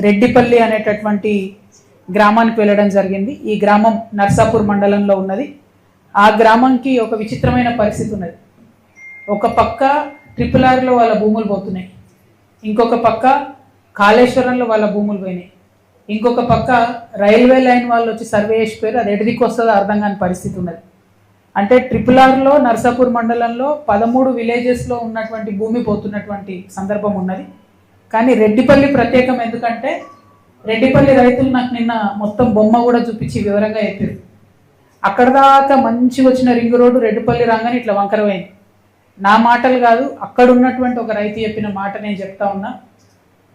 రెడ్డిపల్లి అనేటటువంటి గ్రామానికి వెళ్ళడం జరిగింది. ఈ గ్రామం నర్సాపూర్ మండలంలో ఉన్నది. ఆ గ్రామంకి ఒక విచిత్రమైన పరిస్థితి ఉన్నది. ఒక పక్క RRRలో వాళ్ళ భూములు పోతున్నాయి, ఇంకొక పక్క కాళేశ్వరంలో వాళ్ళ భూములు పోయినాయి, ఇంకొక పక్క రైల్వే లైన్ వాళ్ళు వచ్చి సర్వే చేసిపోయారు. అది ఎడిదికి వస్తుందో అర్థం కాని పరిస్థితి ఉన్నది. అంటే RRRలో నర్సాపూర్ మండలంలో 13 విలేజెస్లో ఉన్నటువంటి భూమి పోతున్నటువంటి సందర్భం ఉన్నది. కానీ రెడ్డిపల్లి ప్రత్యేకం ఎందుకంటే రెడ్డిపల్లి రైతులు నాకు నిన్న మొత్తం బొమ్మ కూడా చూపించి వివరంగా చెప్పారు. అక్కడ దాకా మంచిగా వచ్చిన రింగ్ రోడ్డు రెడ్డిపల్లి రాగానే ఇట్లా వంకరమైంది. నా మాటలు కాదు, అక్కడ ఉన్నటువంటి ఒక రైతు చెప్పిన మాట నేను చెప్తా ఉన్నా.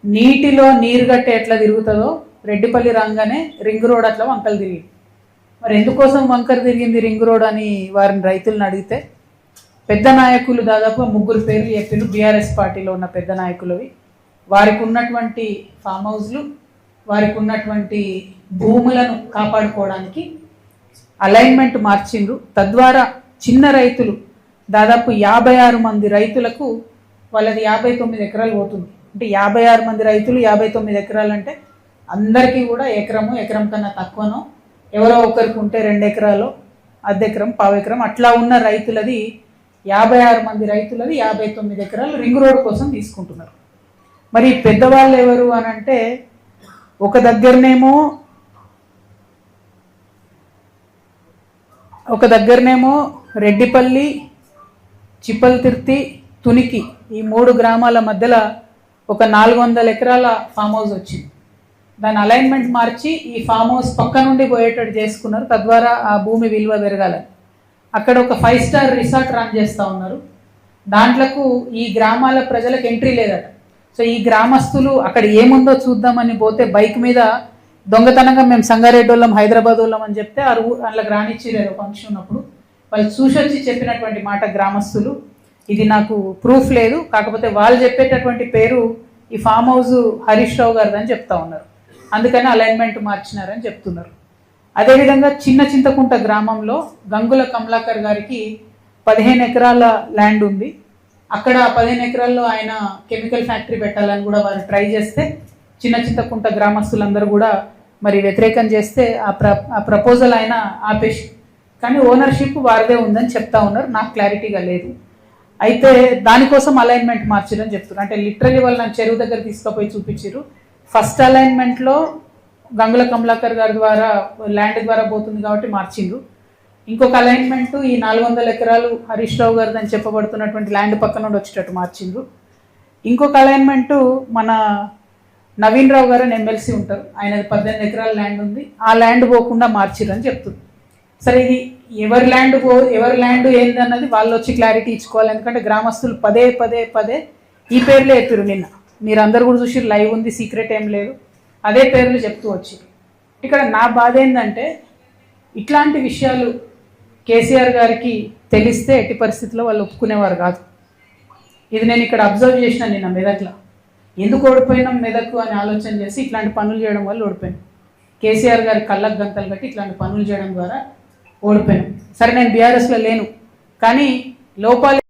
నీటిలో నీరు గట్టే ఎట్లా తిరుగుతుందో రెడ్డిపల్లి రాగానే రింగ్ రోడ్ అట్లా వంకలు తిరిగింది. మరి ఎందుకోసం వంకర తిరిగింది రింగ్ రోడ్ అని వారిని రైతులను అడిగితే పెద్ద నాయకులు దాదాపు 3 పేర్లు చెప్పారు. బీఆర్ఎస్ పార్టీలో ఉన్న పెద్ద నాయకులవి. వారికి ఉన్నటువంటి ఫామ్ హౌస్లు, వారికి ఉన్నటువంటి భూములను కాపాడుకోవడానికి అలైన్మెంట్ మార్చిండ్రు. తద్వారా చిన్న రైతులు దాదాపు 56 మంది రైతులకు వాళ్ళది 59 ఎకరాలు పోతుంది. అంటే 56 మంది రైతులు 59 ఎకరాలు అంటే అందరికీ కూడా ఎకరం కన్నా తక్కువనో, ఎవరో ఒకరికి ఉంటే 2 ఎకరాలు, అర్ధెకరం, పావెకరం అట్లా ఉన్న రైతులది 56 మంది రైతులది 59 ఎకరాలు రింగ్ రోడ్ కోసం తీసుకుంటున్నారు. మరి పెద్దవాళ్ళు ఎవరు అని అంటే ఒక దగ్గరనేమో రెడ్డిపల్లి, చిప్పల్తిర్తి, తునికి ఈ 3 గ్రామాల మధ్యలో ఒక 400 ఎకరాల ఫామ్ హౌస్ వచ్చింది. దాని అలైన్మెంట్ మార్చి ఈ ఫామ్ హౌస్ పక్క నుండి పోయేటట్టు చేసుకున్నారు. తద్వారా ఆ భూమి విలువ పెరగాలని అక్కడ ఒక 5 స్టార్ రిసార్ట్ రన్ చేస్తూ ఉన్నారు. దాంట్లకు ఈ గ్రామాల ప్రజలకు ఎంట్రీ లేదట. సో ఈ గ్రామస్తులు అక్కడ ఏముందో చూద్దామని పోతే బైక్ మీద దొంగతనంగా మేము సంగారెడ్డి వాళ్ళం, హైదరాబాద్ వాళ్ళం అని చెప్తే అందులోకి రానిచ్చిరేరు ఫంక్షన్ ఉన్నప్పుడు. వాళ్ళు చూసొచ్చి చెప్పినటువంటి మాట గ్రామస్తులు, ఇది నాకు ప్రూఫ్ లేదు, కాకపోతే వాళ్ళు చెప్పేటటువంటి పేరు ఈ ఫామ్ హౌస్ హరీష్ రావు గారిది అని చెప్తా ఉన్నారు. అందుకని అలైన్మెంట్ మార్చినారని చెప్తున్నారు. అదేవిధంగా చిన్న చింతకుంట గ్రామంలో గంగుల కమలాకర్ గారికి 15 ఎకరాల ల్యాండ్ ఉంది. అక్కడ 15 ఎకరాల్లో ఆయన కెమికల్ ఫ్యాక్టరీ పెట్టాలని కూడా వారు ట్రై చేస్తే చిన్న చింతకుంట గ్రామస్తులందరూ కూడా మరి వ్యతిరేకం చేస్తే ఆ ప్రపోజల్ ఆయన ఆపేసి, కానీ ఓనర్షిప్ వారిదే ఉందని చెప్తా ఉన్నారు. నాకు క్లారిటీగా లేదు. అయితే దానికోసం అలైన్మెంట్ మార్చిరని చెప్తున్నారు. అంటే లిటరలీ వాళ్ళు నన్ను చెరువు దగ్గర తీసుకుపోయి చూపించారు. ఫస్ట్ అలైన్మెంట్లో గంగుల కమలాకర్ గారి ద్వారా ల్యాండ్ ద్వారా పోతుంది కాబట్టి మార్చిండ్రు. ఇంకొక అలైన్మెంట్ ఈ 400 ఎకరాలు హరీష్ రావు గారిది అని చెప్పబడుతున్నటువంటి ల్యాండ్ పక్క నుండి వచ్చేటట్టు మార్చిండ్రు. ఇంకొక అలైన్మెంటు మన నవీన్ రావు గారు అని ఎమ్మెల్సీ ఉంటారు, ఆయనది 18 ఎకరాల ల్యాండ్ ఉంది. ఆ ల్యాండ్ పోకుండా మార్చిర్రు అని చెప్తుంది. సరే, ఇది ఎవరి ల్యాండ్ ఏందన్నది వాళ్ళు వచ్చి క్లారిటీ ఇచ్చుకోవాలి. ఎందుకంటే గ్రామస్తులు పదే ఈ పేర్లే చెప్పారు. నిన్న మీరు అందరు కూడా చూసి లైవ్ ఉంది, సీక్రెట్ ఏం లేదు, అదే పేర్లు చెప్తూ వచ్చి. ఇక్కడ నా బాధ ఏంటంటే ఇట్లాంటి విషయాలు కేసీఆర్ గారికి తెలిస్తే ఎట్టి పరిస్థితుల్లో వాళ్ళు ఒప్పుకునేవారు కాదు. ఇది నేను ఇక్కడ అబ్జర్వ్ చేసిన నిన్న మెదక్లో. ఎందుకు ఓడిపోయినాం మెదక్ అని ఆలోచన చేసి ఇట్లాంటి పనులు చేయడం వల్ల ఓడిపోయాను. కేసీఆర్ గారి కళ్ళకు గంతలు కట్టి ఇట్లాంటి పనులు చేయడం ద్వారా ఓడిపోయాను. సరే, నేను బీఆర్ఎస్లో లేను, కానీ లోపాలు